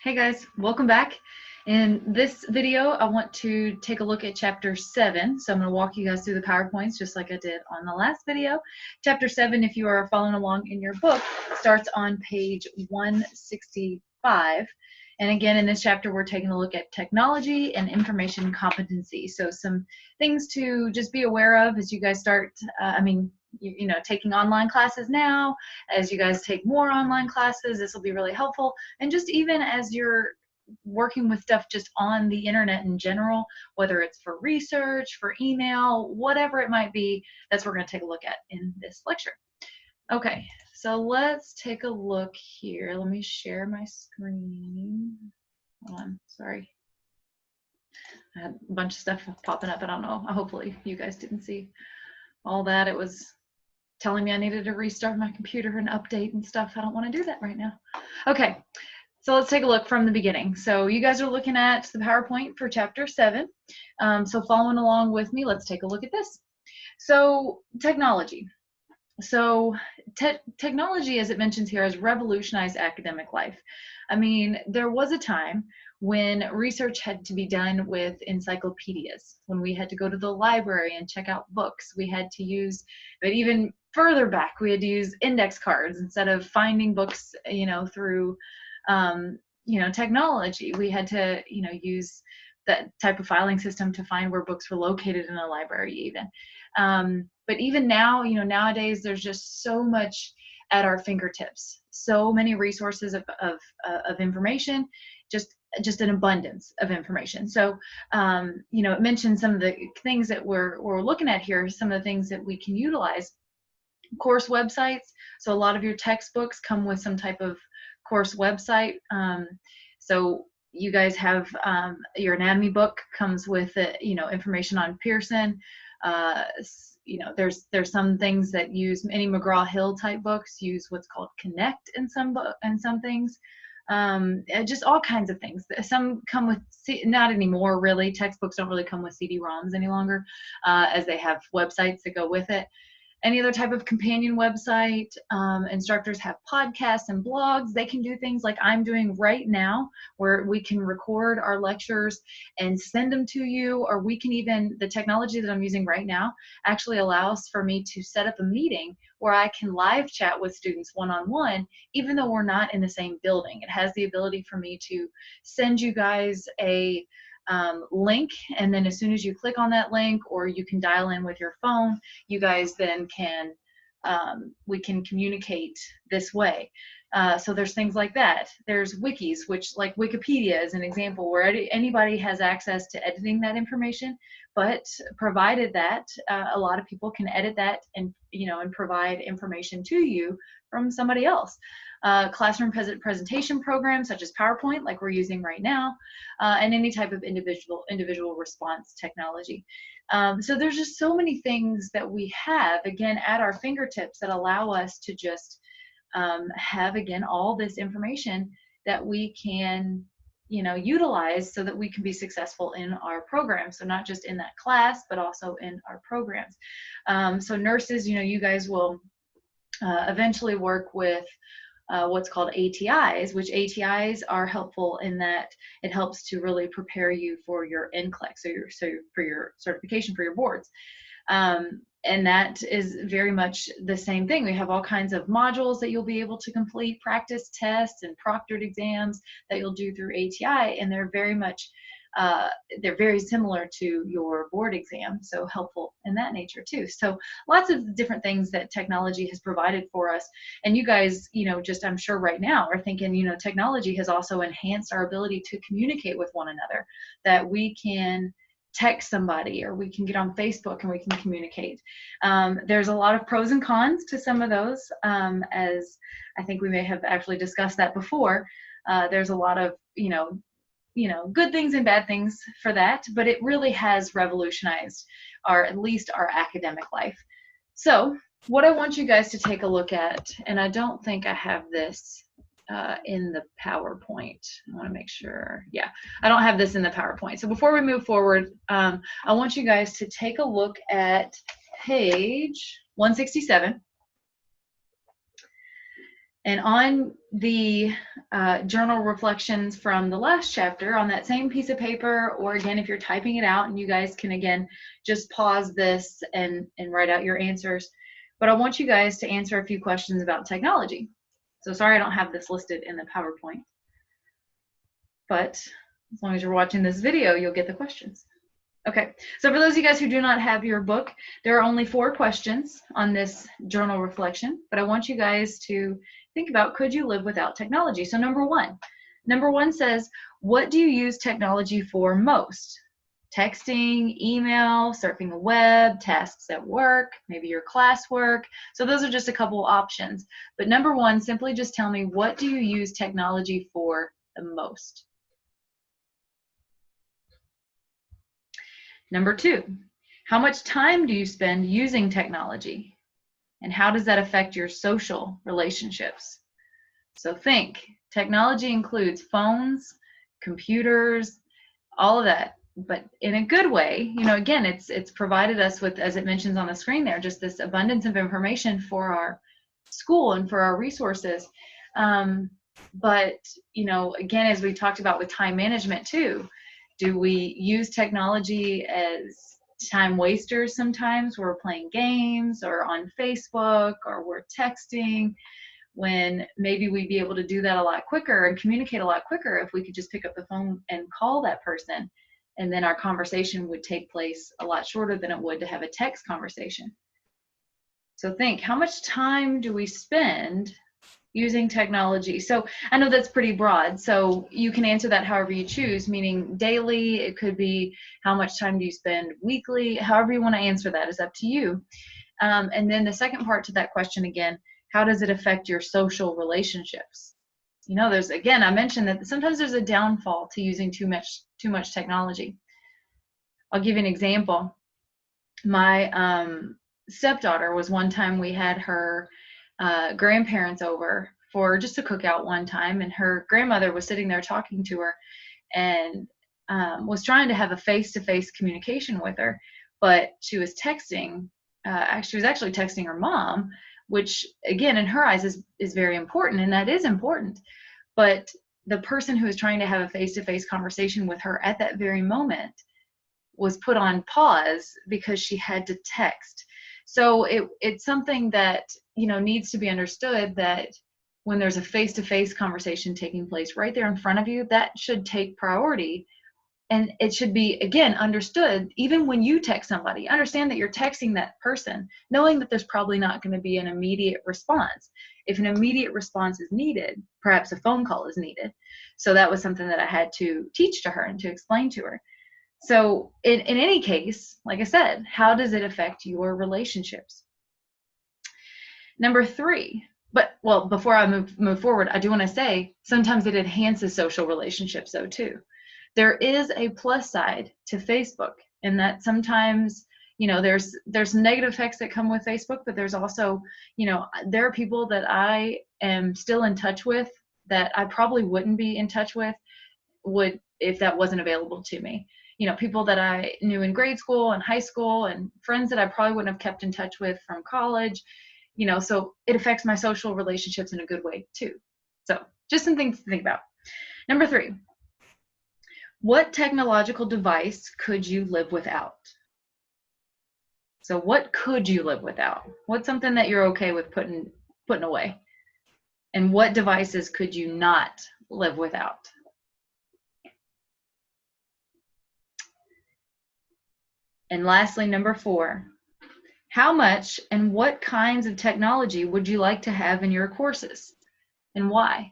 Hey guys, welcome back. In this video, I want to take a look at chapter 7. So I'm going to walk you guys through the PowerPoints just like I did on the last video. Chapter 7, if you are following along in your book, starts on page 165. And again, in this chapter, we're taking a look at technology and information competency. So some things to just be aware of as you guys start, taking online classes now. As you guys take more online classes, this will be really helpful. And just even as you're working with stuff just on the internet in general, whether it's for research, for email, whatever it might be, that's what we're going to take a look at in this lecture. Okay, so let's take a look here. Let me share my screen. Hold on, sorry. I had a bunch of stuff popping up. I don't know. Hopefully you guys didn't see all that. It was telling me I needed to restart my computer and update and stuff. I don't want to do that right now. Okay, so let's take a look from the beginning. So you guys are looking at the PowerPoint for chapter 7. So following along with me, let's take a look at this. So technology. So technology, as it mentions here, has revolutionized academic life. I mean, there was a time when research had to be done with encyclopedias, when we had to go to the library and check out books. We had to use, but even further back, we had to use index cards instead of finding books, through, technology. We had to, use that type of filing system to find where books were located in a library even. But even now, nowadays there's just so much at our fingertips, so many resources of information, just an abundance of information. So, it mentioned some of the things that we're looking at here, some of the things that we can utilize. Course websites. So a lot of your textbooks come with some type of course website. So you guys have your anatomy book comes with information on Pearson. There's some things that use any McGraw-Hill type books use what's called Connect in some things. Just all kinds of things. Some come with, not anymore really, textbooks don't really come with CD-ROMs any longer, as they have websites that go with it. Any other type of companion website. Instructors have podcasts and blogs. They can do things like I'm doing right now, where we can record our lectures and send them to you, or we can even, the technology that I'm using right now actually allows for me to set up a meeting where I can live chat with students one-on-one, even though we're not in the same building. It has the ability for me to send you guys a link, and then as soon as you click on that link, or you can dial in with your phone, you guys then can we can communicate this way. So there's things like that. There's wikis, which, like Wikipedia is an example where anybody has access to editing that information, but provided that a lot of people can edit that and provide information to you from somebody else. Classroom presentation programs such as PowerPoint, like we're using right now, and any type of individual response technology. So there's just so many things that we have, again, at our fingertips that allow us to just have, again, all this information that we can utilize so that we can be successful in our program. So not just in that class, but also in our programs. So nurses, you guys will eventually work with what's called ATIs, which ATIs are helpful in that it helps to really prepare you for your NCLEX, so for your certification for your boards. And that is very much the same thing. We have all kinds of modules that you'll be able to complete, practice tests and proctored exams that you'll do through ATI, and they're very much they're very similar to your board exam, so helpful in that nature too. So lots of different things that technology has provided for us. And you guys, just I'm sure right now are thinking, technology has also enhanced our ability to communicate with one another, that we can text somebody, or we can get on Facebook and we can communicate. There's a lot of pros and cons to some of those, as I think we may have actually discussed that before. There's a lot of, good things and bad things for that, but it really has revolutionized at least our academic life. So what I want you guys to take a look at, and I don't think I have this in the PowerPoint. I want to make sure. Yeah, I don't have this in the PowerPoint. So before we move forward, I want you guys to take a look at page 167. And on the journal reflections from the last chapter on that same piece of paper, or again, if you're typing it out, and you guys can again just pause this and write out your answers. But I want you guys to answer a few questions about technology. So sorry I don't have this listed in the PowerPoint, but as long as you're watching this video, you'll get the questions. Okay, so for those of you guys who do not have your book, there are only 4 questions on this journal reflection, but I want you guys to think about, could you live without technology? So number one says, what do you use technology for most? Texting, email, surfing the web, tasks at work, maybe your classwork. So those are just a couple options. But number 1, simply just tell me, what do you use technology for the most? Number 2, how much time do you spend using technology? And how does that affect your social relationships? So think, technology includes phones, computers, all of that, but in a good way. You know, again, it's provided us with, as it mentions on the screen there, just this abundance of information for our school and for our resources. But, you know, again, as we talked about with time management too, do we use technology as time wasters sometimes? We're playing games or on Facebook or we're texting, when maybe we'd be able to do that a lot quicker and communicate a lot quicker if we could just pick up the phone and call that person, and then our conversation would take place a lot shorter than it would to have a text conversation. So think, how much time do we spend using technology? So I know that's pretty broad, so you can answer that however you choose, meaning daily, it could be how much time do you spend weekly, however you want to answer that is up to you. And then the second part to that question again, how does it affect your social relationships? You know, there's, again, I mentioned that sometimes there's a downfall to using too much technology. I'll give you an example. My stepdaughter was, one time we had her grandparents over for just a cookout one time, and her grandmother was sitting there talking to her and was trying to have a face-to-face communication with her, but she was texting. She was actually texting her mom, which again in her eyes is very important, and that is important. But the person who was trying to have a face-to-face conversation with her at that very moment was put on pause because she had to text. So it's something that, you know, needs to be understood, that when there's a face-to-face conversation taking place right there in front of you, that should take priority. And it should be, again, understood, even when you text somebody, understand that you're texting that person, knowing that there's probably not going to be an immediate response. If an immediate response is needed, perhaps a phone call is needed. So that was something that I had to teach to her and to explain to her. So in any case, like I said, how does it affect your relationships? Number 3, well, before I move forward, I do want to say sometimes it enhances social relationships though too. There is a plus side to Facebook, in that sometimes, you know, there's negative effects that come with Facebook, but there's also, you know, there are people that I am still in touch with that I probably wouldn't be in touch with if that wasn't available to me. You know, people that I knew in grade school and high school, and friends that I probably wouldn't have kept in touch with from college, you know, so it affects my social relationships in a good way too. So just some things to think about. Number 3, what technological device could you live without? So what could you live without? What's something that you're okay with putting away? And what devices could you not live without? And lastly, number 4, how much and what kinds of technology would you like to have in your courses, and why?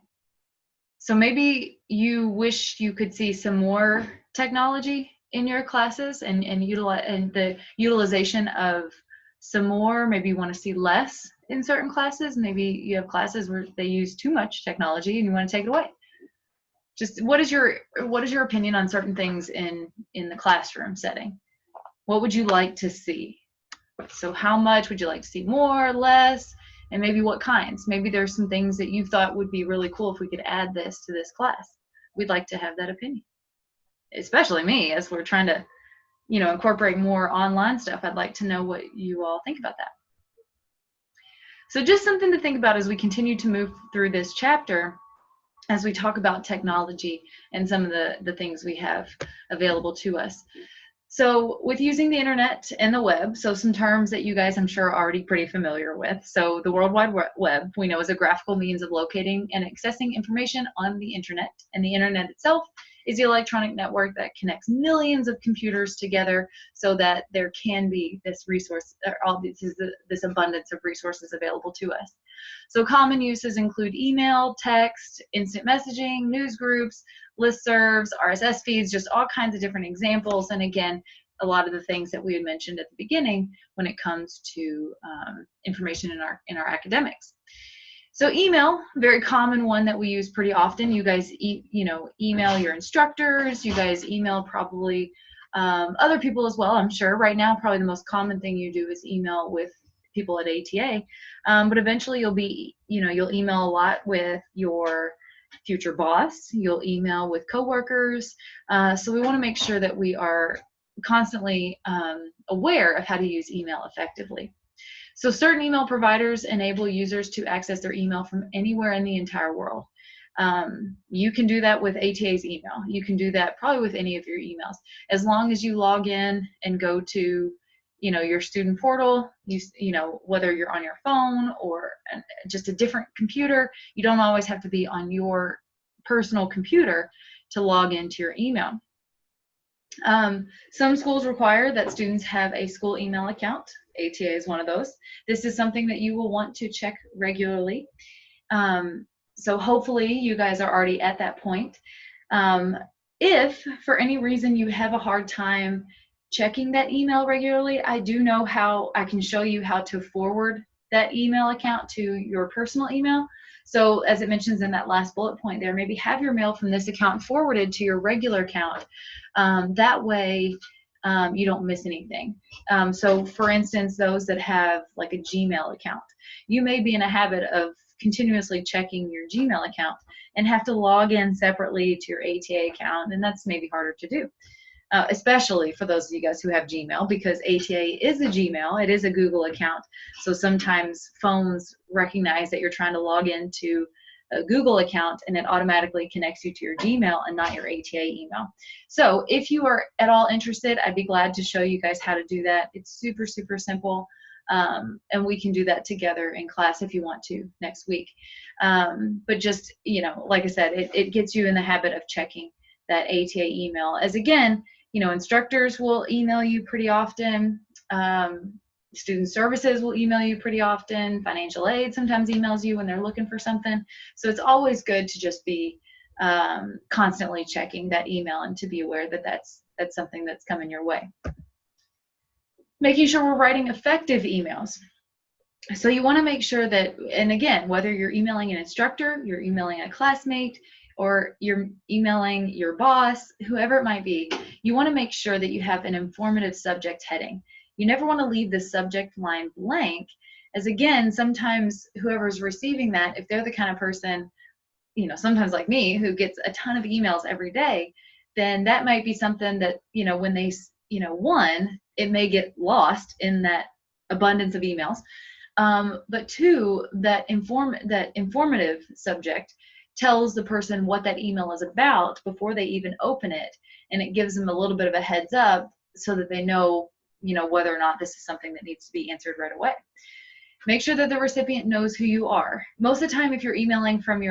So maybe you wish you could see some more technology in your classes and the utilization of some more. Maybe you want to see less in certain classes. Maybe you have classes where they use too much technology and you want to take it away. Just what is your opinion on certain things in the classroom setting? What would you like to see? So how much would you like to see? More, less, and maybe what kinds? Maybe there's some things that you thought would be really cool if we could add this to this class. We'd like to have that opinion. Especially me, as we're trying to, you know, incorporate more online stuff. I'd like to know what you all think about that. So just something to think about as we continue to move through this chapter. as we talk about technology and some of the things we have available to us. So with using the internet and the web, so some terms that you guys I'm sure are already pretty familiar with. So the World Wide Web we know is a graphical means of locating and accessing information on the internet. And the internet itself is the electronic network that connects millions of computers together so that there can be this resource, or this abundance of resources available to us. So common uses include email, text, instant messaging, news groups, listservs, RSS feeds, just all kinds of different examples. And again, a lot of the things that we had mentioned at the beginning when it comes to information in our academics. So email, very common one that we use pretty often. You guys email your instructors. You guys email probably other people as well, I'm sure. Right now, probably the most common thing you do is email with people at ATA. But eventually you'll email a lot with your future boss. You'll email with coworkers. So we want to make sure that we are constantly aware of how to use email effectively. So certain email providers enable users to access their email from anywhere in the entire world. You can do that with ATA's email. You can do that probably with any of your emails. As long as you log in and go to your student portal, whether you're on your phone or just a different computer, you don't always have to be on your personal computer to log into your email. Some schools require that students have a school email account. ATA is one of those. This is something that you will want to check regularly. So hopefully you guys are already at that point. If for any reason you have a hard time checking that email regularly, I do know how I can show you how to forward that email account to your personal email. So as it mentions in that last bullet point there, maybe have your mail from this account forwarded to your regular account. That way you don't miss anything. So for instance, those that have like a Gmail account, you may be in a habit of continuously checking your Gmail account and have to log in separately to your ATA account, and that's maybe harder to do. Especially for those of you guys who have Gmail, because ATA is a Gmail, it is a Google account. So sometimes phones recognize that you're trying to log into a Google account and it automatically connects you to your Gmail and not your ATA email. So if you are at all interested, I'd be glad to show you guys how to do that. It's super, super simple. And we can do that together in class if you want to next week. But just, like I said, it gets you in the habit of checking that ATA email, as again, instructors will email you pretty often. Student services will email you pretty often. Financial aid sometimes emails you when they're looking for something. So it's always good to just be constantly checking that email and to be aware that that's something that's coming your way. Making sure we're writing effective emails. So you want to make sure that, and again, whether you're emailing an instructor, you're emailing a classmate, or you're emailing your boss, whoever it might be, you want to make sure that you have an informative subject heading. You never want to leave the subject line blank, as again, sometimes whoever's receiving that, if they're the kind of person, sometimes like me, who gets a ton of emails every day, then that might be something that, when they, one, it may get lost in that abundance of emails. But two, that informative subject tells the person what that email is about before they even open it, and it gives them a little bit of a heads up so that they know, whether or not this is something that needs to be answered right away. Make sure that the recipient knows who you are. Most of the time, if you're emailing from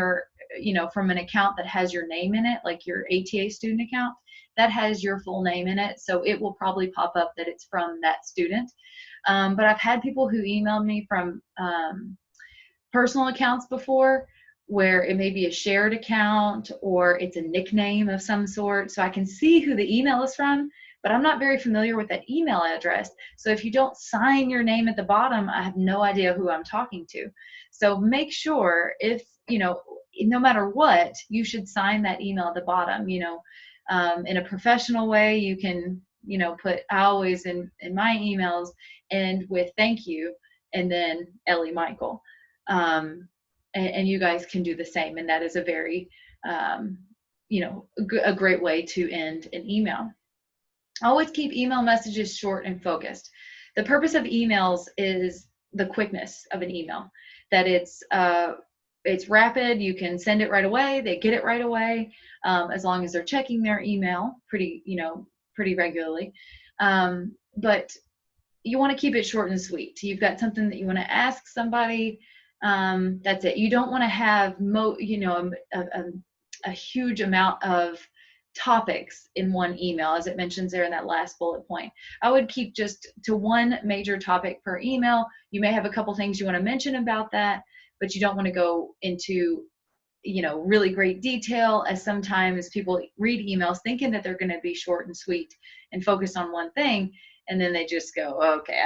from an account that has your name in it, like your ATA student account, that has your full name in it, so it will probably pop up that it's from that student. But I've had people who emailed me from personal accounts before, where it may be a shared account or it's a nickname of some sort, so I can see who the email is from, but I'm not very familiar with that email address. So if you don't sign your name at the bottom, I have no idea who I'm talking to. So make sure, if no matter what, you should sign that email at the bottom. In a professional way, you can put, I always in my emails end with thank you and then Ellie Michael. And you guys can do the same, and that is a very a great way to end an email. Always keep email messages short and focused. The purpose of emails is the quickness of an email, that it's it's rapid. You can send it right away. They get it right away, as long as they're checking their email pretty regularly. But you want to keep it short and sweet. You've got something that you want to ask somebody. That's it. You don't want to have a huge amount of topics in one email, as it mentions there in that last bullet point. I would keep just to one major topic per email. You may have a couple things you want to mention about that, but you don't want to go into really great detail, as sometimes people read emails thinking that they're going to be short and sweet and focus on one thing, and then they just go, okay,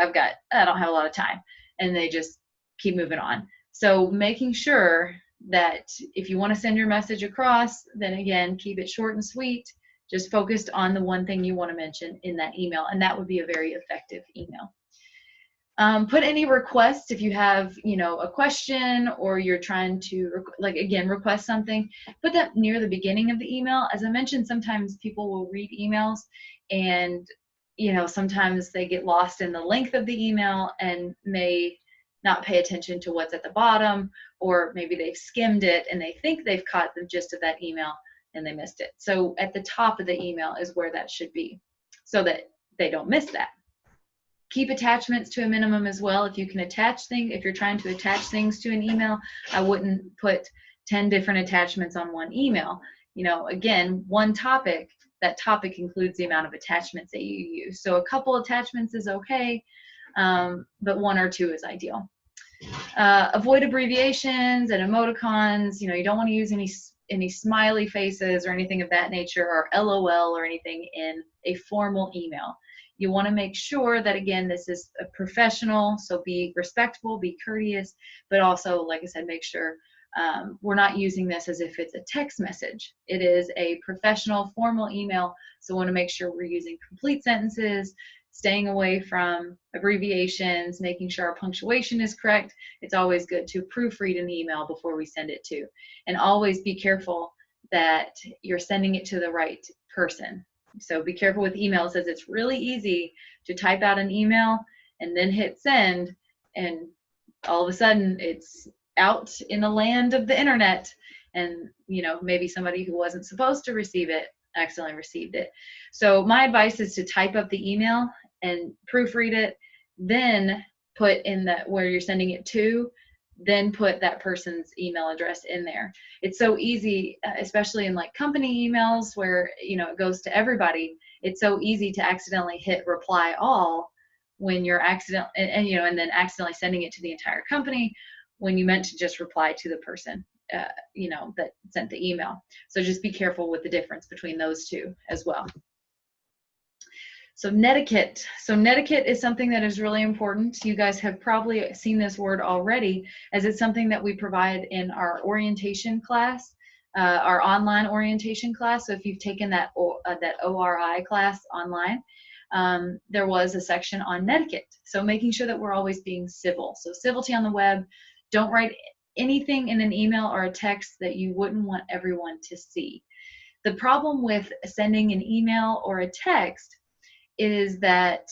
I don't have a lot of time, and they just keep moving on. So making sure that if you want to send your message across, then again, keep it short and sweet, just focused on the one thing you want to mention in that email, and that would be a very effective email. Put any requests if you have, a question, or you're trying to, request something. Put that near the beginning of the email. As I mentioned, sometimes people will read emails, and, sometimes they get lost in the length of the email and may not pay attention to what's at the bottom, or maybe they've skimmed it and they think they've caught the gist of that email and they missed it. So at the top of the email is where that should be, so that they don't miss that. Keep attachments to a minimum as well. If you can attach things, if you're trying to attach things to an email, I wouldn't put 10 different attachments on one email. Again, one topic, that topic includes the amount of attachments that you use. So a couple attachments is okay, but one or two is ideal. Avoid abbreviations and emoticons. You don't want to use any smiley faces or anything of that nature, or LOL or anything in a formal email. You want to make sure that, again, this is a professional, so be respectful, be courteous, but also, like I said, make sure we're not using this as if it's a text message. It is a professional, formal email, so we want to make sure we're using complete sentences, staying away from abbreviations, making sure our punctuation is correct. It's always good to proofread an email before we send it to, and always be careful that you're sending it to the right person. So be careful with emails, as it's really easy to type out an email and then hit send, and all of a sudden it's out in the land of the internet, and maybe somebody who wasn't supposed to receive it accidentally received it. So my advice is to type up the email and proofread it, then put in where you're sending it to, then put that person's email address in there. It's so easy, especially in company emails where it goes to everybody. It's so easy to accidentally hit reply all when you're and then accidentally sending it to the entire company when you meant to just reply to the person that sent the email. So just be careful with the difference between those two as well. So netiquette. So netiquette is something that is really important. You guys have probably seen this word already, as it's something that we provide in our orientation class, our online orientation class. So if you've taken that ORI class online, there was a section on netiquette. So making sure that we're always being civil. So civility on the web. Don't write anything in an email or a text that you wouldn't want everyone to see. The problem with sending an email or a text is that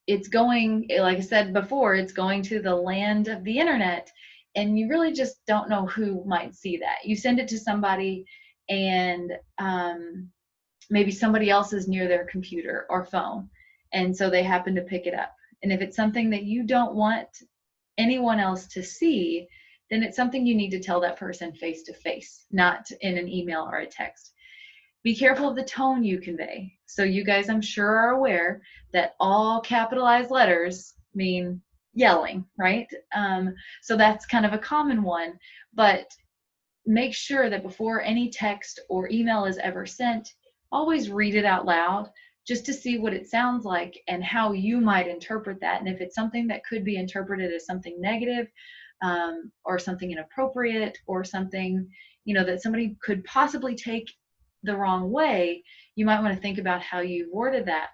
it's going, like I said before, it's going to the land of the internet, and you really just don't know who might see that. You send it to somebody, and maybe somebody else is near their computer or phone, and so they happen to pick it up. And if it's something that you don't want anyone else to see, then it's something you need to tell that person face to face, not in an email or a text. Be careful of the tone you convey. So you guys, I'm sure, are aware that all capitalized letters mean yelling, right? So that's kind of a common one, but make sure that before any text or email is ever sent, always read it out loud, just to see what it sounds like and how you might interpret that. And if it's something that could be interpreted as something negative, or something inappropriate, or something that somebody could possibly take the wrong way, you might want to think about how you worded that.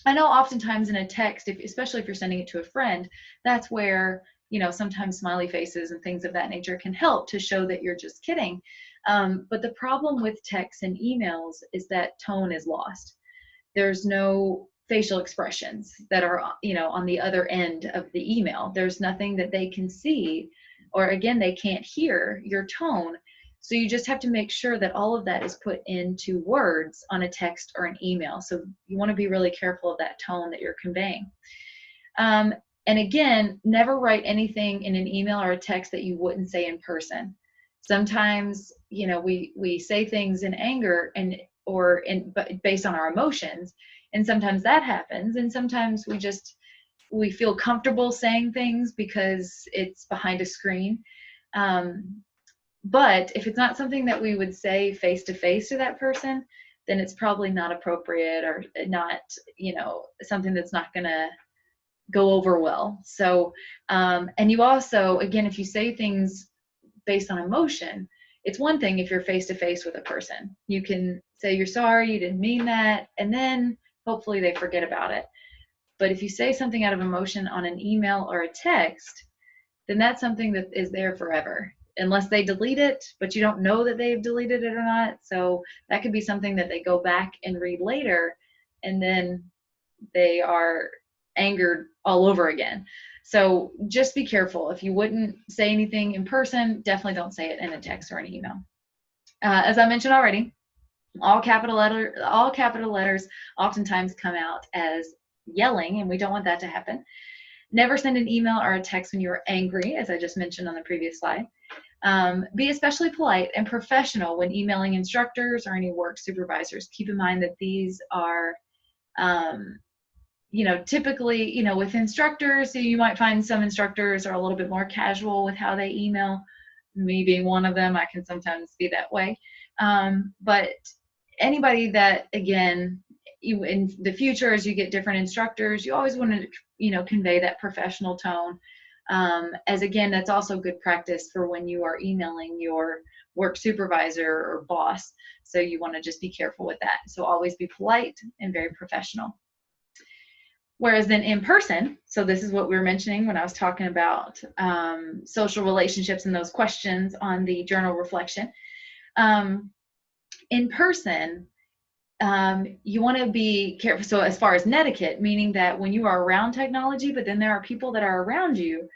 I know oftentimes in a text, especially if you're sending it to a friend, that's where sometimes smiley faces and things of that nature can help to show that you're just kidding. But the problem with texts and emails is that tone is lost. There's no facial expressions that are on the other end of the email. There's nothing that they can see or again, they can't hear your tone. So you just have to make sure that all of that is put into words on a text or an email. So you want to be really careful of that tone that you're conveying. And again, never write anything in an email or a text that you wouldn't say in person. Sometimes, you know, we say things in anger but based on our emotions, and sometimes that happens, and sometimes we feel comfortable saying things because it's behind a screen. But if it's not something that we would say face to face to that person, then it's probably not appropriate, or not, you know, something that's not going to go over well. So, and you also, again, if you say things based on emotion, it's one thing if you're face to face with a person. You can say you're sorry, you didn't mean that, and then hopefully they forget about it. But if you say something out of emotion on an email or a text, then that's something that is there forever, unless they delete it, but you don't know that they've deleted it or not. So that could be something that they go back and read later, and then they are angered all over again. So just be careful. If you wouldn't say anything in person, definitely don't say it in a text or an email. As I mentioned already, all capital letters oftentimes come out as yelling, and we don't want that to happen. Never send an email or a text when you are angry, as I just mentioned on the previous slide. Be especially polite and professional when emailing instructors or any work supervisors. Keep in mind that these are, you know, typically, you know, with instructors, you might find some instructors are a little bit more casual with how they email. Me being one of them, I can sometimes be that way. But anybody that, again, in the future, as you get different instructors, you always want to, you know, convey that professional tone. As again, that's also good practice for when you are emailing your work supervisor or boss. So you want to just be careful with that. So always be polite and very professional. Whereas then in person, so this is what we were mentioning when I was talking about social relationships and those questions on the journal reflection. In person, you want to be careful. So as far as netiquette, meaning that when you are around technology, but then there are people that are around you,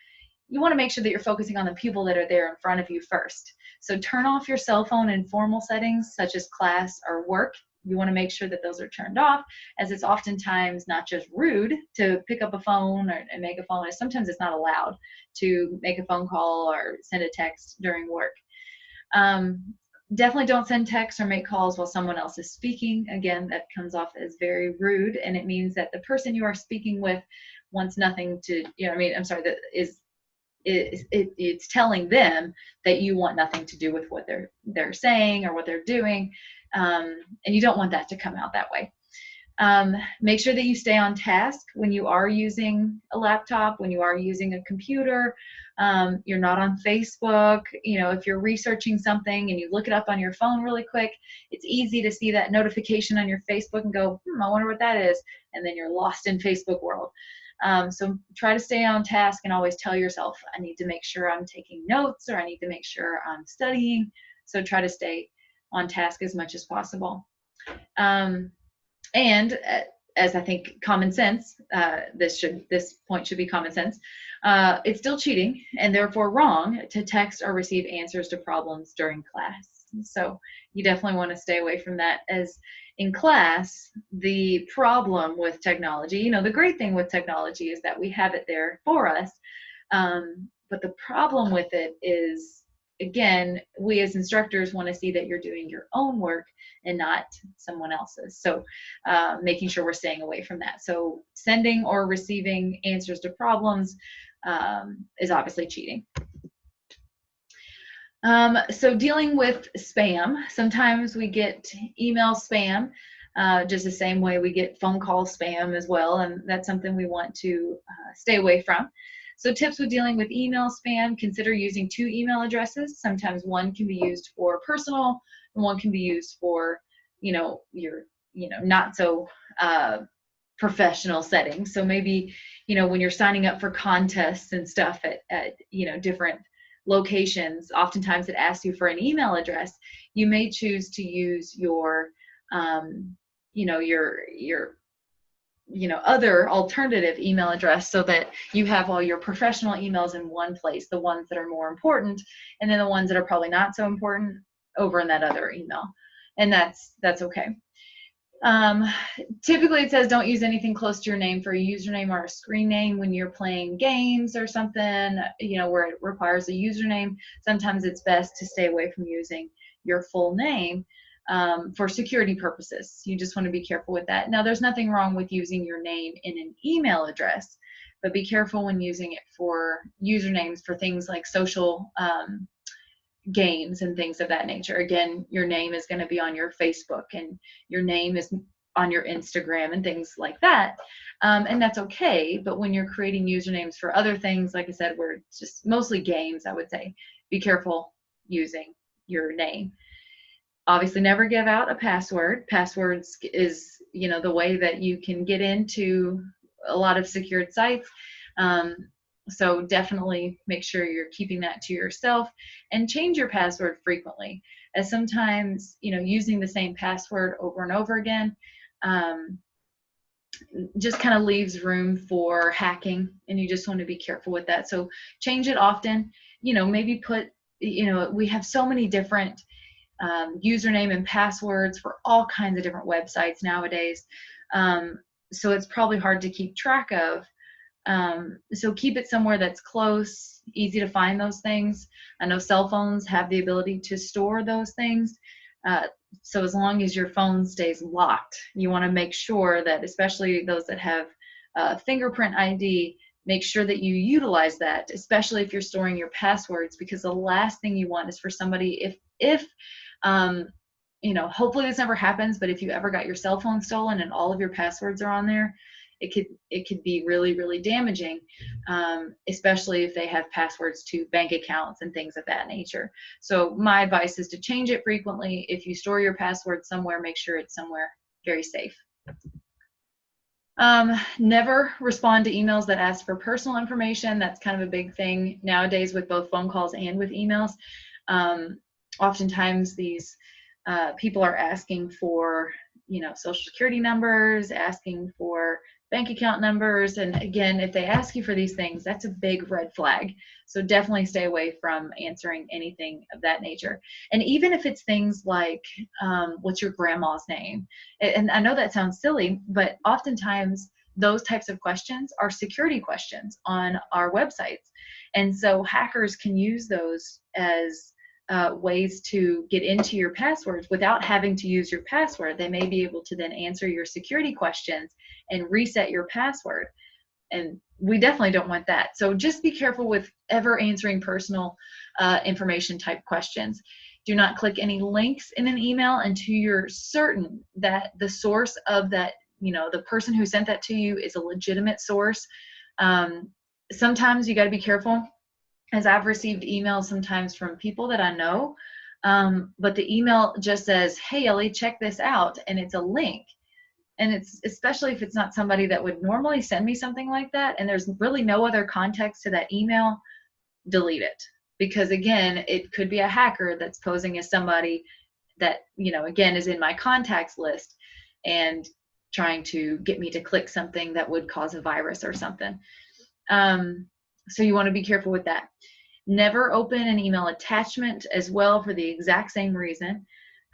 you want to make sure that you're focusing on the people that are there in front of you first. So turn off your cell phone in formal settings such as class or work. You want to make sure that those are turned off, as it's oftentimes not just rude to pick up a phone and make a phone. Sometimes it's not allowed to make a phone call or send a text during work. Definitely don't send texts or make calls while someone else is speaking. Again, that comes off as very rude, and it means that the person you are speaking with wants nothing to, you know, I mean, I'm sorry, that is, it's telling them that you want nothing to do with what they're saying or what they're doing, and you don't want that to come out that way. Make sure that you stay on task when you are using a laptop, when you are using a computer. You're not on Facebook. You know, if you're researching something and you look it up on your phone really quick, it's easy to see that notification on your Facebook and go, I wonder what that is, and then you're lost in Facebook world. So try to stay on task and always tell yourself, I need to make sure I'm taking notes, or I need to make sure I'm studying. So try to stay on task as much as possible. And as I think common sense, this point should be common sense. It's still cheating and therefore wrong to text or receive answers to problems during class. So you definitely want to stay away from that, as in class, the problem with technology, you know, the great thing with technology is that we have it there for us. But the problem with it is, again, we as instructors want to see that you're doing your own work and not someone else's. So making sure we're staying away from that. So sending or receiving answers to problems is obviously cheating. So dealing with spam, sometimes we get email spam, just the same way we get phone call spam as well, and that's something we want to stay away from. So tips with dealing with email spam: consider using 2 email addresses. Sometimes one can be used for personal and one can be used for, you know, your, you know, not so professional settings. So maybe, you know, when you're signing up for contests and stuff at you know, different locations, oftentimes it asks you for an email address. You may choose to use your you know, your other alternative email address, so that you have all your professional emails in one place, the ones that are more important, and then the ones that are probably not so important over in that other email. And that's okay. Typically it says don't use anything close to your name for a username or a screen name when you're playing games or something, where it requires a username. Sometimes it's best to stay away from using your full name for security purposes. You just want to be careful with that. Now, there's nothing wrong with using your name in an email address, but be careful when using it for usernames for things like social games and things of that nature. Again, your name is going to be on your Facebook, and your name is on your Instagram and things like that. And that's okay. But when you're creating usernames for other things, like I said, where it's just mostly games, I would say be careful using your name. Obviously, never give out a password. Passwords is, the way that you can get into a lot of secured sites. So definitely make sure you're keeping that to yourself, and change your password frequently, as sometimes, using the same password over and over again just kind of leaves room for hacking, and you just want to be careful with that. So change it often. Maybe put, we have so many different username and passwords for all kinds of different websites nowadays. So it's probably hard to keep track of. So keep it somewhere that's close, easy to find those things. I know cell phones have the ability to store those things. So as long as your phone stays locked, you want to make sure that, especially those that have fingerprint ID, make sure that you utilize that, especially if you're storing your passwords, because the last thing you want is for somebody, if hopefully this never happens, but if you ever got your cell phone stolen and all of your passwords are on there, it could be really, really damaging, especially if they have passwords to bank accounts and things of that nature. So my advice is to change it frequently. If you store your password somewhere, make sure it's somewhere very safe. Never respond to emails that ask for personal information. That's kind of a big thing nowadays with both phone calls and with emails. Oftentimes these people are asking for, social security numbers, asking for bank account numbers. And again, if they ask you for these things, that's a big red flag. So definitely stay away from answering anything of that nature. And even if it's things like, what's your grandma's name? And I know that sounds silly, but oftentimes those types of questions are security questions on our websites. And so hackers can use those as ways to get into your passwords without having to use your password. They may be able to then answer your security questions and reset your password. And we definitely don't want that. So just be careful with ever answering personal information type questions. Do not click any links in an email until you're certain that the source of that, the person who sent that to you is a legitimate source. Sometimes you got to be careful, as I've received emails sometimes from people that I know, but the email just says, "Hey Ellie, check this out," and it's a link. And it's, especially if it's not somebody that would normally send me something like that, and there's really no other context to that email, delete it. Because again, it could be a hacker that's posing as somebody that, again, is in my contacts list and trying to get me to click something that would cause a virus or something. So you want to be careful with that. Never open an email attachment as well, for the exact same reason.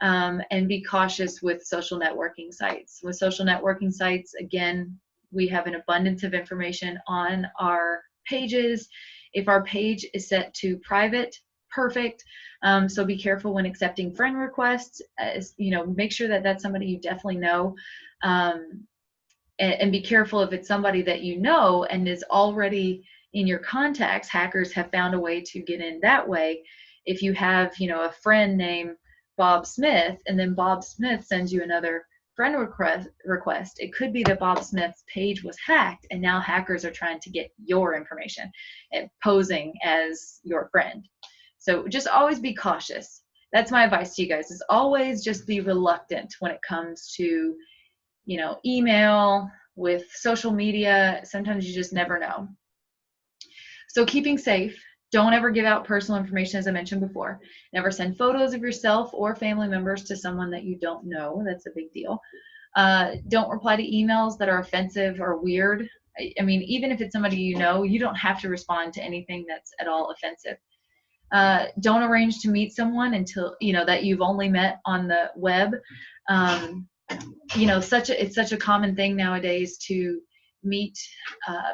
And be cautious with social networking sites. With social networking sites, again, we have an abundance of information on our pages. If our page is set to private, perfect. So be careful when accepting friend requests. Make sure that that's somebody you definitely know. And be careful if it's somebody that you know and is already in your contacts. Hackers have found a way to get in that way. If you have, a friend named Bob Smith, and then Bob Smith sends you another friend request, it could be that Bob Smith's page was hacked, and now hackers are trying to get your information and posing as your friend. So just always be cautious. That's my advice to you guys, is always just be reluctant when it comes to, email, with social media. Sometimes you just never know. So keeping safe. Don't ever give out personal information, as I mentioned before. Never send photos of yourself or family members to someone that you don't know. That's a big deal. Don't reply to emails that are offensive or weird. I mean, even if it's somebody you know, you don't have to respond to anything that's at all offensive. Don't arrange to meet someone until, that you've only met on the web. Um, it's such a common thing nowadays to meet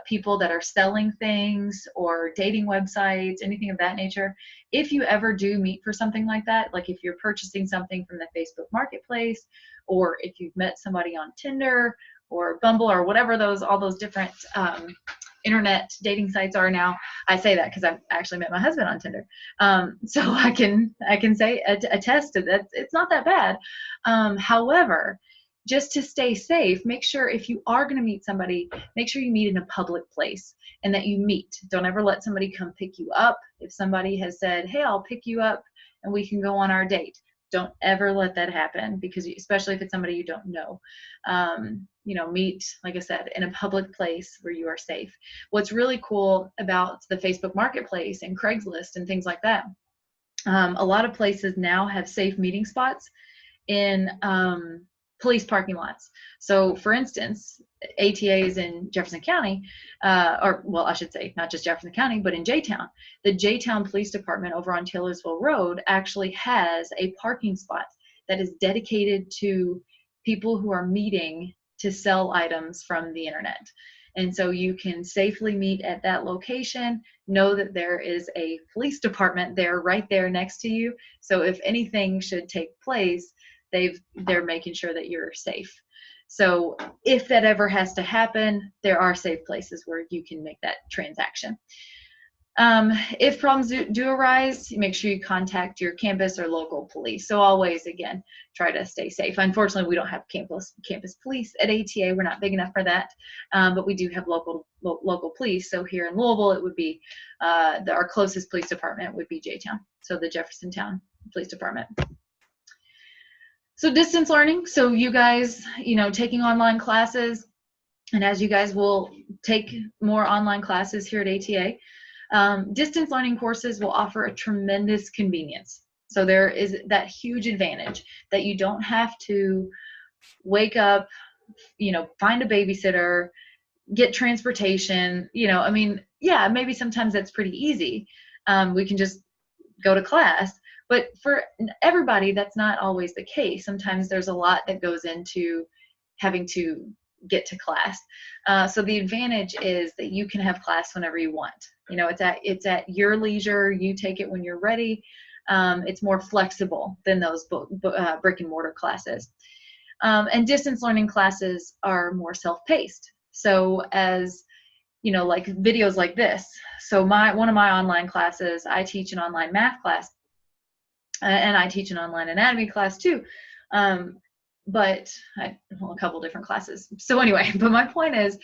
people that are selling things or dating websites, anything of that nature. If you ever do meet for something like that, like if you're purchasing something from the Facebook Marketplace, or if you've met somebody on Tinder or Bumble or whatever all those different internet dating sites are now. I say that because I've actually met my husband on Tinder, so I can say attest to that. It's not that bad. However, just to stay safe, make sure if you are going to meet somebody, make sure you meet in a public place and that you meet. Don't ever let somebody come pick you up. If somebody has said, hey, I'll pick you up and we can go on our date, don't ever let that happen, because especially if it's somebody you don't know. Meet, like I said, in a public place where you are safe. What's really cool about the Facebook Marketplace and Craigslist and things like that, a lot of places now have safe meeting spots in police parking lots. So for instance, ATAs in Jefferson County, I should say not just Jefferson County, but in J-Town, the J-Town Police Department over on Taylorsville Road actually has a parking spot that is dedicated to people who are meeting to sell items from the internet. And so you can safely meet at that location, know that there is a police department there right there next to you. So if anything should take place, they're making sure that you're safe. So if that ever has to happen, there are safe places where you can make that transaction. If problems do arise, make sure you contact your campus or local police. So always, again, try to stay safe. Unfortunately, we don't have campus police at ATA. We're not big enough for that, but we do have local police. So here in Louisville, it would be our closest police department would be J-Town, so the Jeffersontown Police Department. So distance learning. So you guys, taking online classes, and as you guys will take more online classes here at ATA, distance learning courses will offer a tremendous convenience. So there is that huge advantage that you don't have to wake up, find a babysitter, get transportation, maybe sometimes that's pretty easy. We can just go to class. But for everybody, that's not always the case. Sometimes there's a lot that goes into having to get to class. So the advantage is that you can have class whenever you want. It's at your leisure. You take it when you're ready. It's more flexible than those brick and mortar classes. And distance learning classes are more self-paced. So as like videos like this. So one of my online classes, I teach an online math class, and I teach an online anatomy class too. But a couple different classes. So anyway, but my point is,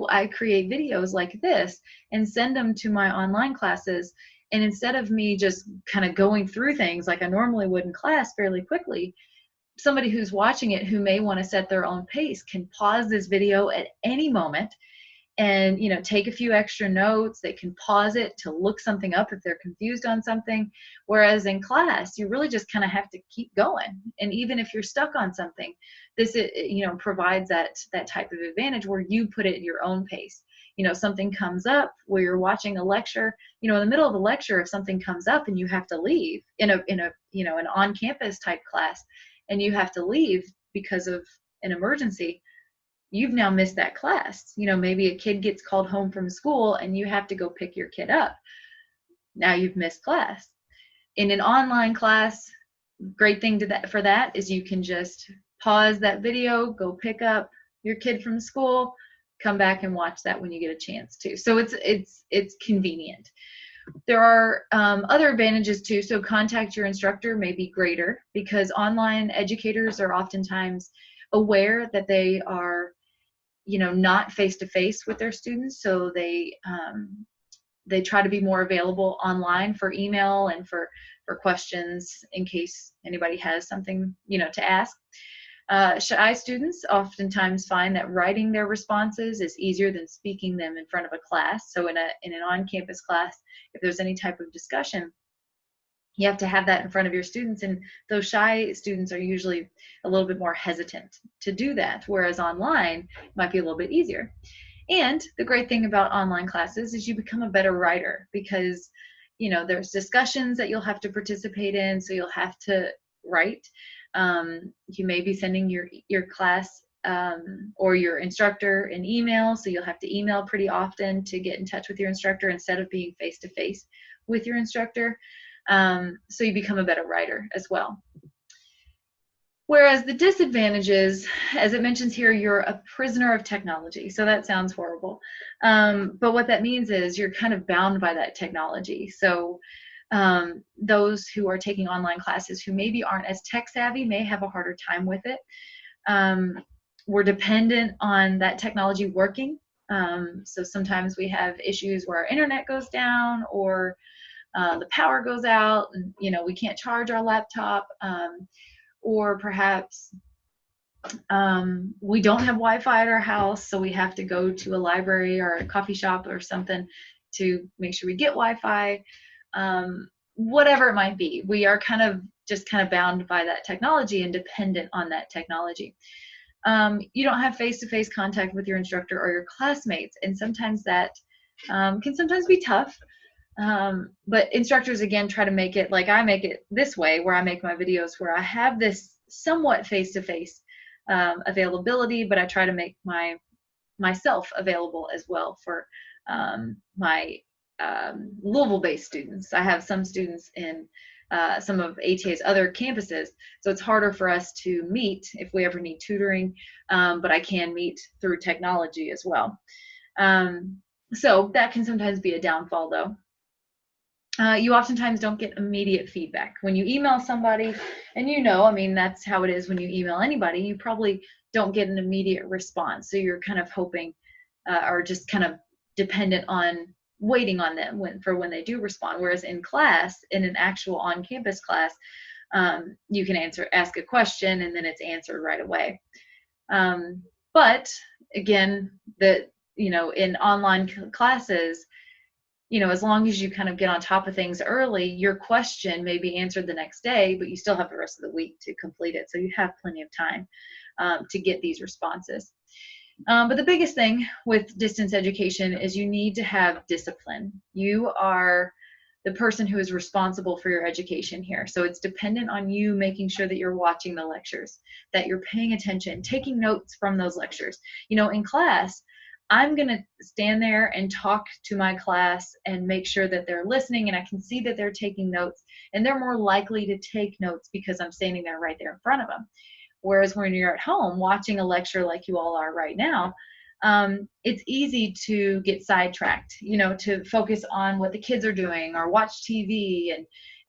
I create videos like this and send them to my online classes. And instead of me just kind of going through things like I normally would in class fairly quickly, somebody who's watching it who may want to set their own pace can pause this video at any moment and take a few extra notes. They can pause it to look something up if they're confused on something, whereas in class you really just kind of have to keep going. And even if you're stuck on something, this provides that type of advantage where you put it at your own pace. Something comes up where you're watching a lecture, in the middle of the lecture, if something comes up and you have to leave in an on-campus type class, and you have to leave because of an emergency, you've now missed that class. Maybe a kid gets called home from school and you have to go pick your kid up. Now you've missed class. In an online class, great thing for that is you can just pause that video, go pick up your kid from school, come back and watch that when you get a chance to. So it's convenient. There are other advantages too. So contact your instructor may be greater, because online educators are oftentimes aware that they are not face-to-face with their students, so they try to be more available online for email and for questions in case anybody has something to ask. Shy students oftentimes find that writing their responses is easier than speaking them in front of a class. So in an on-campus class, if there's any type of discussion, You have to have that in front of your students, and those shy students are usually a little bit more hesitant to do that, whereas online might be a little bit easier. And the great thing about online classes is you become a better writer, because there's discussions that you'll have to participate in, so you'll have to write. You may be sending your class or your instructor an email, so you'll have to email pretty often to get in touch with your instructor instead of being face to face with your instructor. So you become a better writer as well. Whereas the disadvantages, as it mentions here, you're a prisoner of technology. So that sounds horrible. But what that means is you're kind of bound by that technology. So those who are taking online classes who maybe aren't as tech savvy may have a harder time with it. We're dependent on that technology working. So sometimes we have issues where our internet goes down, or the power goes out, and we can't charge our laptop. Or perhaps we don't have Wi-Fi at our house, so we have to go to a library or a coffee shop or something to make sure we get Wi-Fi. Whatever it might be, we are kind of bound by that technology and dependent on that technology. You don't have face-to-face contact with your instructor or your classmates, and sometimes that can sometimes be tough. But instructors, again, try to make it like I make it this way, where I make my videos where I have this somewhat face-to-face availability, but I try to make myself available as well for my Louisville-based students. I have some students in some of ATA's other campuses, so it's harder for us to meet if we ever need tutoring, but I can meet through technology as well. So that can sometimes be a downfall, though. You oftentimes don't get immediate feedback. When you email somebody, and I mean, that's how it is when you email anybody, you probably don't get an immediate response. So you're kind of hoping or just kind of dependent on waiting on them when they do respond. Whereas in class, in an actual on-campus class, you can ask a question, and then it's answered right away. But again, in online classes, as long as you kind of get on top of things early, your question may be answered the next day, but you still have the rest of the week to complete it. So you have plenty of time to get these responses. But the biggest thing with distance education is you need to have discipline. You are the person who is responsible for your education here. So it's dependent on you making sure that you're watching the lectures, that you're paying attention, taking notes from those lectures. In class, I'm going to stand there and talk to my class and make sure that they're listening, and I can see that they're taking notes, and they're more likely to take notes because I'm standing there right there in front of them. Whereas when you're at home watching a lecture like you all are right now, it's easy to get sidetracked, to focus on what the kids are doing or watch TV,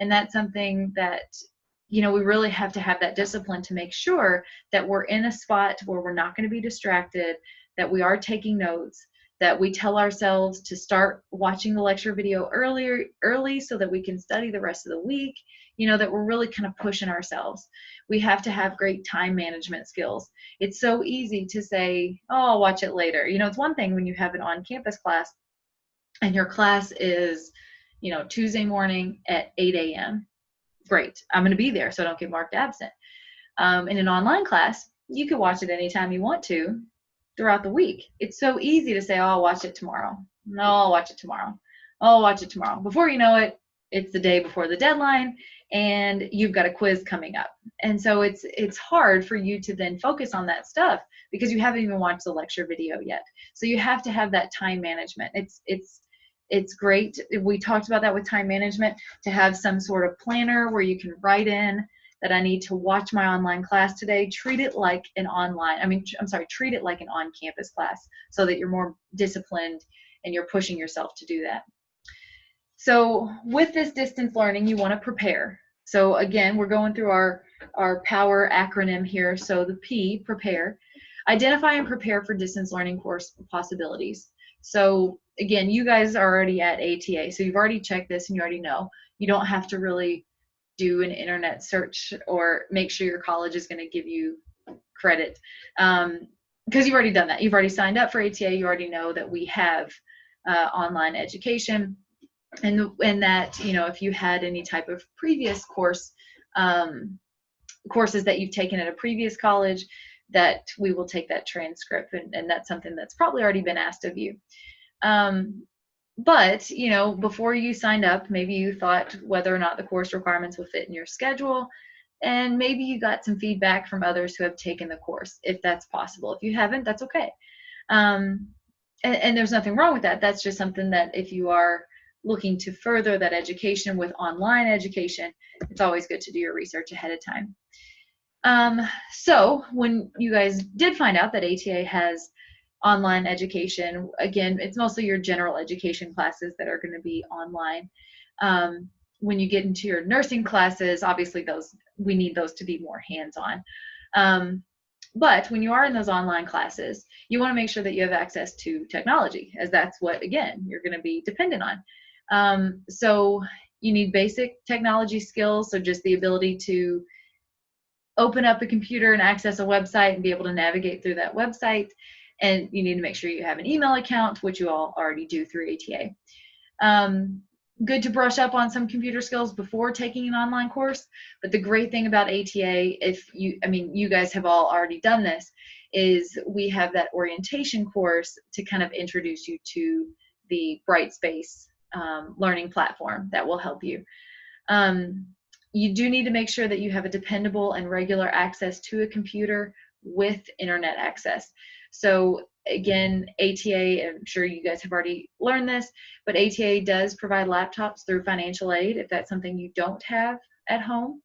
and that's something that we really have to have that discipline to make sure that we're in a spot where we're not going to be distracted, that we are taking notes, that we tell ourselves to start watching the lecture video early so that we can study the rest of the week, that we're really kind of pushing ourselves. We have to have great time management skills. It's so easy to say, oh, I'll watch it later. It's one thing when you have an on-campus class and your class is, Tuesday morning at 8 a.m. Great, I'm going to be there so I don't get marked absent. In an online class, you can watch it anytime you want to throughout the week. It's so easy to say, oh, I'll watch it tomorrow. No, I'll watch it tomorrow. Oh, I'll watch it tomorrow. Before you know it, it's the day before the deadline and you've got a quiz coming up. And so it's hard for you to then focus on that stuff because you haven't even watched the lecture video yet. So you have to have that time management. It's great. We talked about that with time management, to have some sort of planner where you can write in that I need to watch my online class today. Treat it like an treat it like an on-campus class so that you're more disciplined and you're pushing yourself to do that. So with this distance learning, you want to prepare. So again, we're going through our POWER acronym here. So the P, prepare. Identify and prepare for distance learning course possibilities. So again, you guys are already at ATA, so you've already checked this and you already know. You don't have to really do an internet search or make sure your college is going to give you credit because you've already done that. You've already signed up for ATA. You already know that we have online education. and that, you know, if you had any type of previous courses that you've taken at a previous college, that we will take that transcript, and that's something that's probably already been asked of you. But, you know, before you signed up, maybe you thought whether or not the course requirements will fit in your schedule, and maybe you got some feedback from others who have taken the course, if that's possible. If you haven't, that's okay. And there's nothing wrong with that. That's just something that if you are looking to further that education with online education, it's always good to do your research ahead of time. So when you guys did find out that ATA has online education, again, it's mostly your general education classes that are going to be online. When you get into your nursing classes, obviously we need those to be more hands-on. But when you are in those online classes, you want to make sure that you have access to technology, as that's what, again, you're going to be dependent on. So you need basic technology skills, so just the ability to open up a computer and access a website and be able to navigate through that website. And you need to make sure you have an email account, which you all already do through ATA. Good to brush up on some computer skills before taking an online course. But the great thing about ATA, you guys have all already done this, is we have that orientation course to kind of introduce you to the Brightspace learning platform that will help you. You do need to make sure that you have a dependable and regular access to a computer with internet access. So again, ATA, I'm sure you guys have already learned this, but ATA does provide laptops through financial aid if that's something you don't have at home.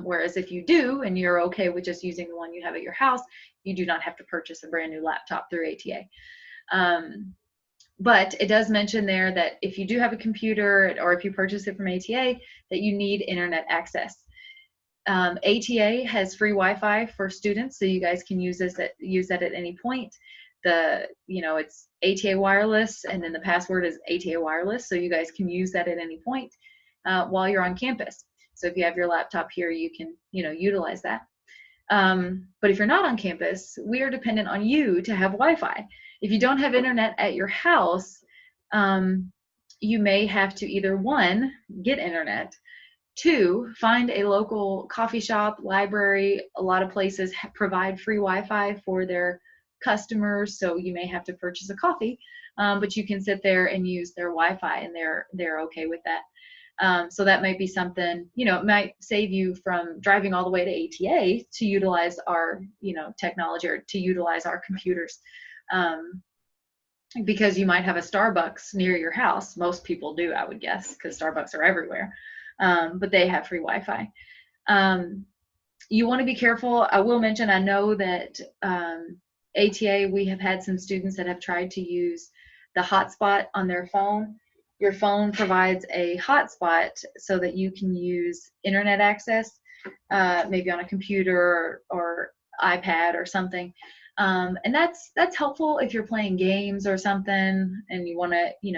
Whereas if you do, and you're okay with just using the one you have at your house, you do not have to purchase a brand new laptop through ATA. But it does mention there that if you do have a computer, or if you purchase it from ATA, that you need internet access. ATA has free Wi-Fi for students, so you guys can use that at any point. It's ATA wireless, and then the password is ATA wireless, so you guys can use that at any point while you're on campus. So if you have your laptop here, you can utilize that. But if you're not on campus, we are dependent on you to have Wi-Fi. If you don't have internet at your house, you may have to either, 1, get internet, 2, find a local coffee shop, library. A lot of places provide free Wi-Fi for their customers, so you may have to purchase a coffee, but you can sit there and use their Wi-Fi, and they're okay with that. So that might be something, it might save you from driving all the way to ATA to utilize our, technology, or to utilize our computers. Because you might have a Starbucks near your house. Most people do, I would guess, because Starbucks are everywhere. But they have free Wi-Fi. You want to be careful. I will mention, I know that ATA, we have had some students that have tried to use the hotspot on their phone. Your phone provides a hotspot so that you can use internet access, maybe on a computer or iPad or something. And that's helpful if you're playing games or something and you want to, you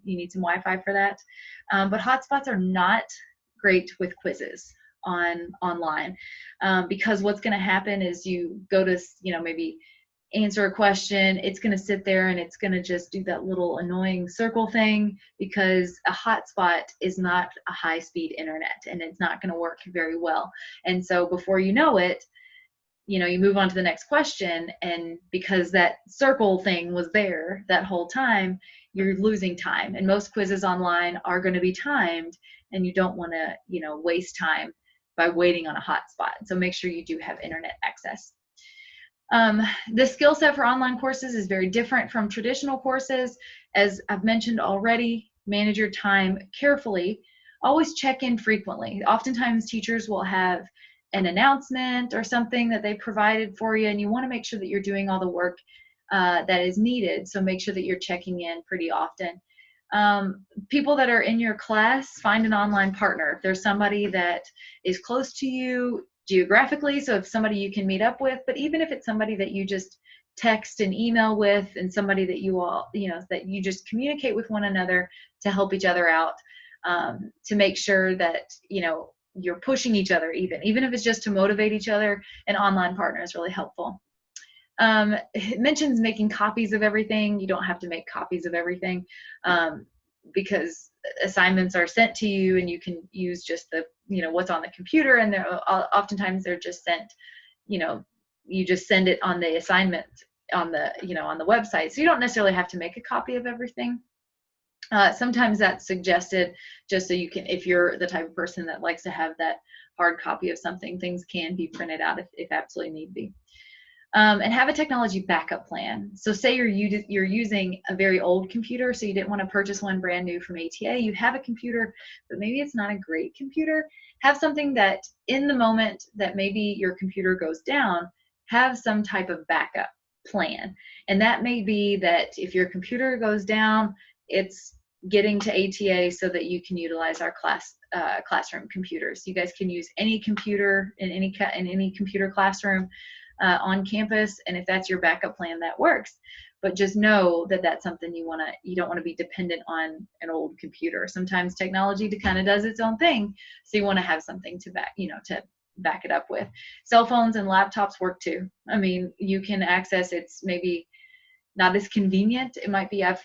need some Wi-Fi for that. But hotspots are not great with quizzes online, because what's going to happen is you go to, maybe answer a question, it's going to sit there and it's going to just do that little annoying circle thing, because a hotspot is not a high-speed internet and it's not going to work very well. And so before you know it, you move on to the next question, and because that circle thing was there that whole time, you're losing time. And most quizzes online are going to be timed, and you don't want to, waste time by waiting on a hotspot. So make sure you do have internet access. The skill set for online courses is very different from traditional courses. As I've mentioned already, manage your time carefully. Always check in frequently. Oftentimes teachers will have an announcement or something that they provided for you, and you want to make sure that you're doing all the work that is needed. So make sure that you're checking in pretty often. People that are in your class, find an online partner. If there's somebody that is close to you geographically, so if somebody you can meet up with, but even if it's somebody that you just text and email with, and somebody that you all, that you just communicate with one another to help each other out, to make sure that, you're pushing each other, even if it's just to motivate each other. An online partner is really helpful. It mentions making copies of everything. You don't have to make copies of everything. because assignments are sent to you and you can use just the, what's on the computer, and oftentimes they're just sent, you just send it on the assignment on the, on the website. So you don't necessarily have to make a copy of everything. Sometimes that's suggested just so you can, if you're the type of person that likes to have that hard copy of something, things can be printed out if absolutely need be. And have a technology backup plan. So say you're using a very old computer, so you didn't want to purchase one brand new from ATA. You have a computer, but maybe it's not a great computer. Have something that in the moment that maybe your computer goes down, have some type of backup plan. And that may be that if your computer goes down, it's getting to ATA so that you can utilize our classroom computers. You guys can use any computer in any computer classroom on campus, and if that's your backup plan, that works. But just know that that's something you don't want to be dependent on an old computer. Sometimes technology kind of does its own thing, so you want to have something to back it up with. Cell phones and laptops work too. I mean, you can access, it's maybe not as convenient. It might be I've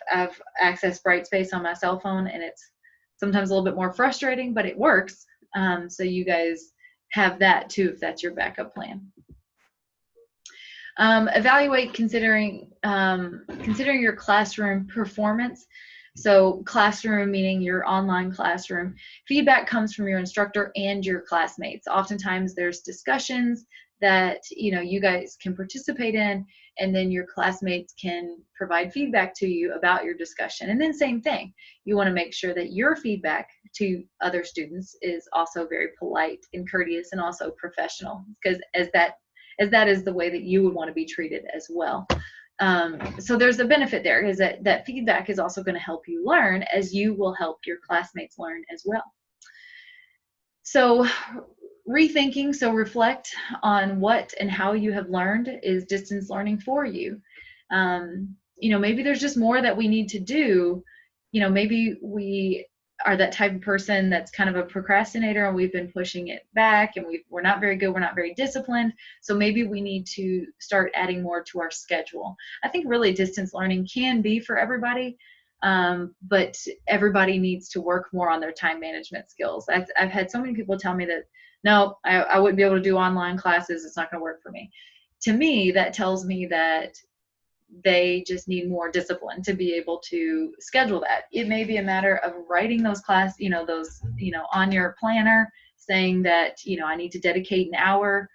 accessed Brightspace on my cell phone, and it's sometimes a little bit more frustrating, but it works. So you guys have that too if that's your backup plan. Evaluate considering your classroom performance. So classroom meaning your online classroom. Feedback comes from your instructor and your classmates. Oftentimes there's discussions that you guys can participate in, and then your classmates can provide feedback to you about your discussion. And then same thing, you want to make sure that your feedback to other students is also very polite and courteous and also professional, because as that is the way that you would want to be treated as well. So there's a benefit there, is that feedback is also going to help you learn, as you will help your classmates learn as well. So rethinking, so reflect on what and how you have learned is distance learning for you. Maybe there's just more that we need to do. Maybe we are that type of person that's kind of a procrastinator, and we've been pushing it back, and we're not very good, we're not very disciplined. So maybe we need to start adding more to our schedule. I think really distance learning can be for everybody, but everybody needs to work more on their time management skills. I've had so many people tell me that, no, I wouldn't be able to do online classes, it's not going to work for me. To me, that tells me that they just need more discipline to be able to schedule that. It may be a matter of writing those on your planner, saying that, I need to dedicate an hour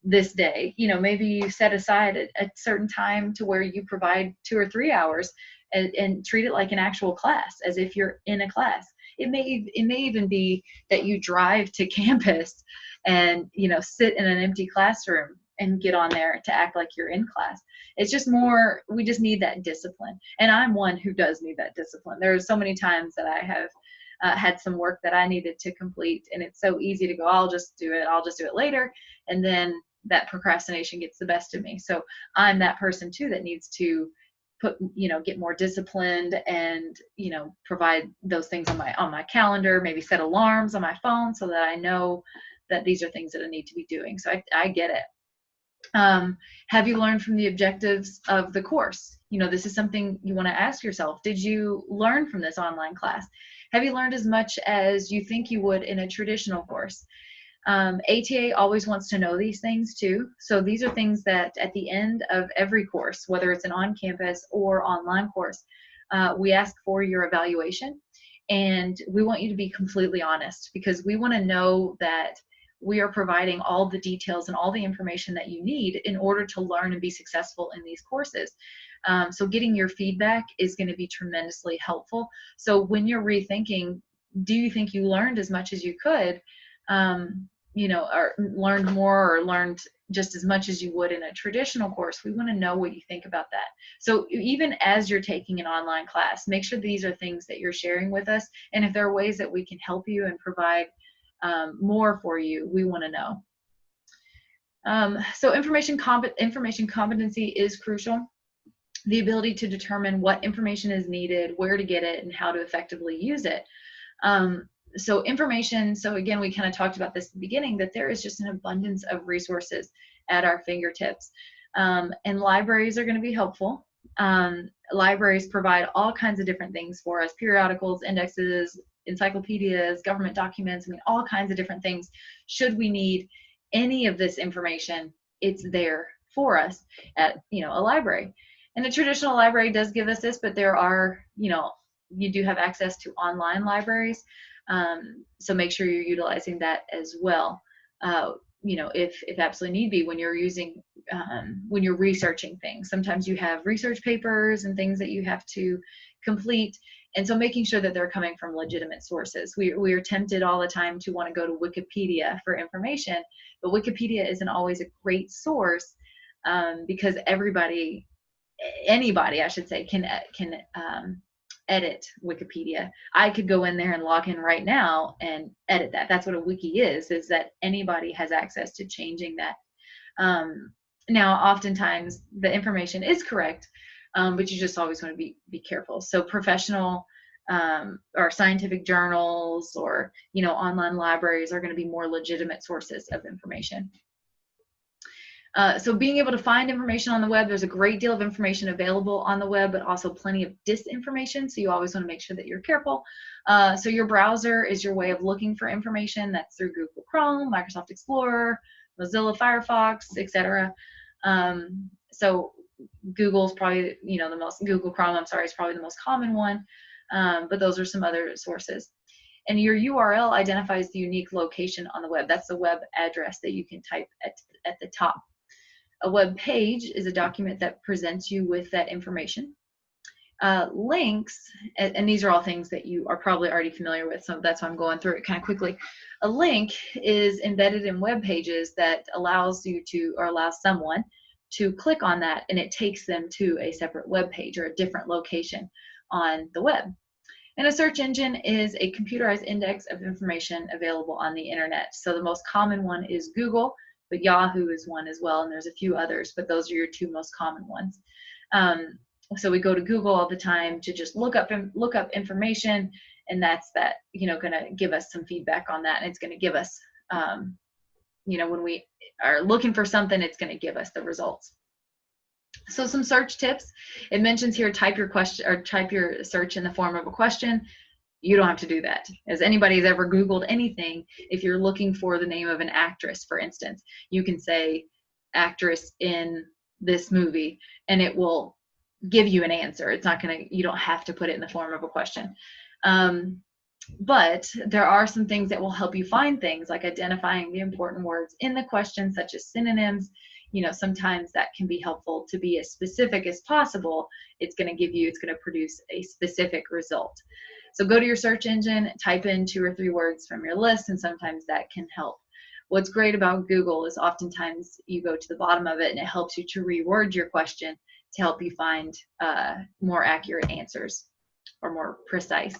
this day. Maybe you set aside a certain time to where you provide 2 or 3 hours and treat it like an actual class, as if you're in a class. It may even be that you drive to campus and, sit in an empty classroom and get on there to act like you're in class. It's just more, we just need that discipline. And I'm one who does need that discipline. There are so many times that I have had some work that I needed to complete, and it's so easy to go, I'll just do it later. And then that procrastination gets the best of me. So I'm that person too that needs to get more disciplined and, provide those things on my calendar, maybe set alarms on my phone so that I know that these are things that I need to be doing. So I get it. Have you learned from the objectives of the course? This is something you want to ask yourself. Did you learn from this online class? Have you learned as much as you think you would in a traditional course? ATA always wants to know these things too. So these are things that at the end of every course, whether it's an on-campus or online course, we ask for your evaluation. And we want you to be completely honest, because we want to know that we are providing all the details and all the information that you need in order to learn and be successful in these courses. So getting your feedback is going to be tremendously helpful. So when you're rethinking, do you think you learned as much as you could, or learned more, or learned just as much as you would in a traditional course? We want to know what you think about that. So even as you're taking an online class, make sure these are things that you're sharing with us. And if there are ways that we can help you and provide more for you, we want to know. So information competency is crucial. The ability to determine what information is needed, where to get it, and how to effectively use it. So information, so again, we kind of talked about this at the beginning, that there is just an abundance of resources at our fingertips. And libraries are going to be helpful. libraries provide all kinds of different things for us: periodicals, indexes, encyclopedias, government documents. I mean, all kinds of different things. Should we need any of this information, it's there for us at, a library. And the traditional library does give us this, but there are, you do have access to online libraries. So make sure you're utilizing that as well. If absolutely need be, when you're using, when you're researching things. Sometimes you have research papers and things that you have to complete. And so making sure that they're coming from legitimate sources. We are tempted all the time to want to go to Wikipedia for information, but Wikipedia isn't always a great source, because anybody, I should say, can edit Wikipedia. I could go in there and log in right now and edit that. That's what a wiki is that anybody has access to changing that. Now, oftentimes the information is correct, but you just always want to be careful. So professional or scientific journals or, online libraries are going to be more legitimate sources of information. So being able to find information on the web, there's a great deal of information available on the web, but also plenty of disinformation. So you always want to make sure that you're careful. So your browser is your way of looking for information. That's through Google Chrome, Microsoft Explorer, Mozilla Firefox, etc. So Google's probably, Google Chrome, is probably the most common one. But those are some other sources. And your URL identifies the unique location on the web. That's the web address that you can type at the top. A web page is a document that presents you with that information. Links, and these are all things that you are probably already familiar with, so that's why I'm going through it kind of quickly. A link is embedded in web pages that allows you to, or allows someone to click on that, and it takes them to a separate web page or a different location on the web. And a search engine is a computerized index of information available on the internet. So the most common one is Google, but Yahoo is one as well, and there's a few others, but those are your two most common ones. So we go to Google all the time to just look up information, and that's going to give us some feedback on that, and it's going to give us, when we are looking for something, it's going to give us the results. So some search tips. It mentions here, type your question or type your search in the form of a question. You don't have to do that. As anybody has ever Googled anything, if you're looking for the name of an actress, for instance, you can say actress in this movie, and it will give you an answer. It's not you don't have to put it in the form of a question. But there are some things that will help you find things, like identifying the important words in the question, such as synonyms. Sometimes that can be helpful to be as specific as possible. It's going to produce a specific result. So go to your search engine, type in 2 or 3 words from your list, and sometimes that can help. What's great about Google is oftentimes you go to the bottom of it and it helps you to reword your question to help you find more accurate answers or more precise.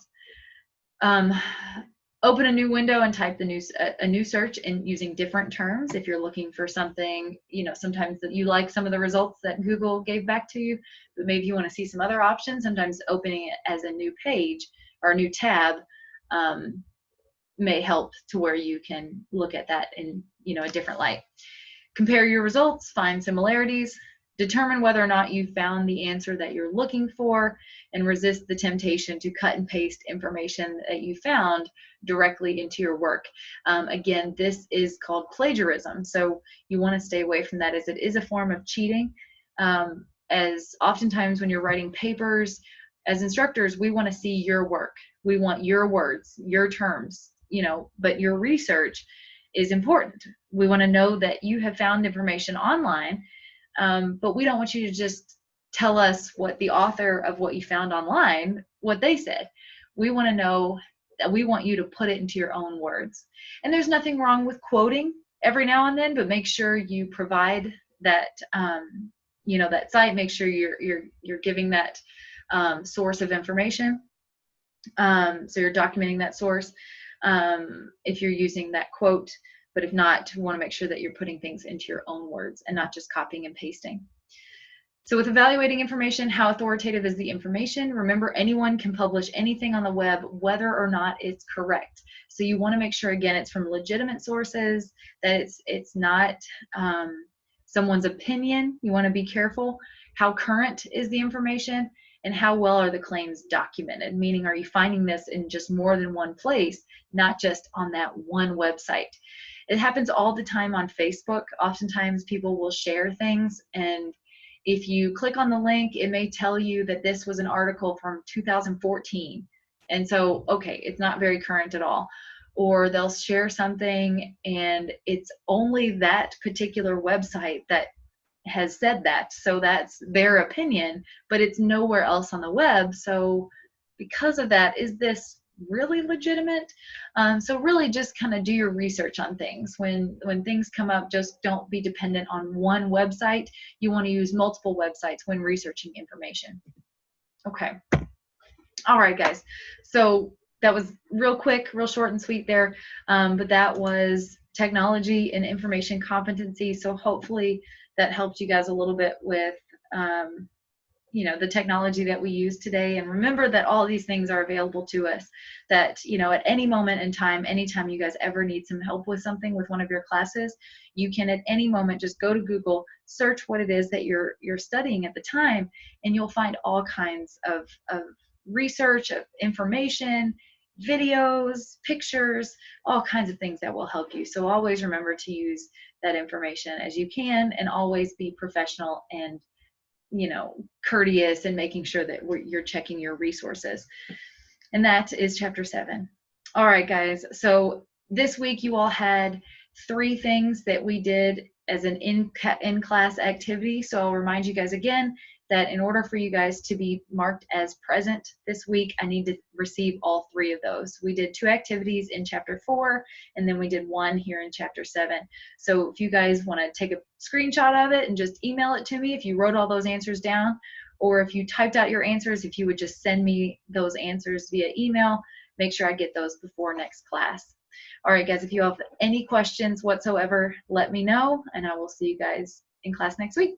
Open a new window and type a new search and using different terms. If you're looking for something, sometimes that you like some of the results that Google gave back to you, but maybe you want to see some other options. Sometimes opening it as a new page or a new tab may help to where you can look at that in a different light. Compare your results, find similarities, determine whether or not you found the answer that you're looking for, and resist the temptation to cut and paste information that you found directly into your work. Again, this is called plagiarism, so you want to stay away from that, as it is a form of cheating. As oftentimes when you're writing papers, as instructors, we want to see your work. We want your words, your terms, but your research is important. We want to know that you have found information online, but we don't want you to just tell us what the author of what you found online, what they said. We want to know that we want you to put it into your own words. And there's nothing wrong with quoting every now and then, but make sure you provide that, that site. Make sure you're giving that source of information. So you're documenting that source if you're using that quote. But if not, you want to make sure that you're putting things into your own words and not just copying and pasting. So with evaluating information, how authoritative is the information? Remember, anyone can publish anything on the web, whether or not it's correct. So you want to make sure, again, it's from legitimate sources, that it's not someone's opinion. You want to be careful. How current is the information? And how well are the claims documented? Meaning, are you finding this in just more than one place, not just on that one website? It happens all the time on Facebook. Oftentimes people will share things, and if you click on the link, it may tell you that this was an article from 2014. And so, okay, it's not very current at all. Or they'll share something and it's only that particular website that has said that. So that's their opinion, but it's nowhere else on the web. So because of that, is this really legitimate? So really just kind of do your research on things. When things come up, just don't be dependent on one website. You want to use multiple websites when researching information. Okay. All right, guys. So that was real quick, real short and sweet there. But that was technology and information competency. So hopefully that helped you guys a little bit with the technology that we use today. And remember that all these things are available to us, that at any moment in time, anytime you guys ever need some help with something with one of your classes, you can at any moment just go to Google, search what it is that you're studying at the time, and you'll find all kinds of research, of information, videos, pictures, all kinds of things that will help you. So always remember to use that information as you can, and always be professional and courteous, and making sure that you're checking your resources. And that is chapter 7. All right, guys. So this week you all had 3 things that we did as an in-class activity. So I'll remind you guys again that in order for you guys to be marked as present this week, I need to receive all 3 of those. We did 2 activities in chapter 4, and then we did 1 here in chapter 7. So if you guys want to take a screenshot of it and just email it to me if you wrote all those answers down, or if you typed out your answers, if you would just send me those answers via email, make sure I get those before next class. All right, guys, if you have any questions whatsoever, let me know, and I will see you guys in class next week.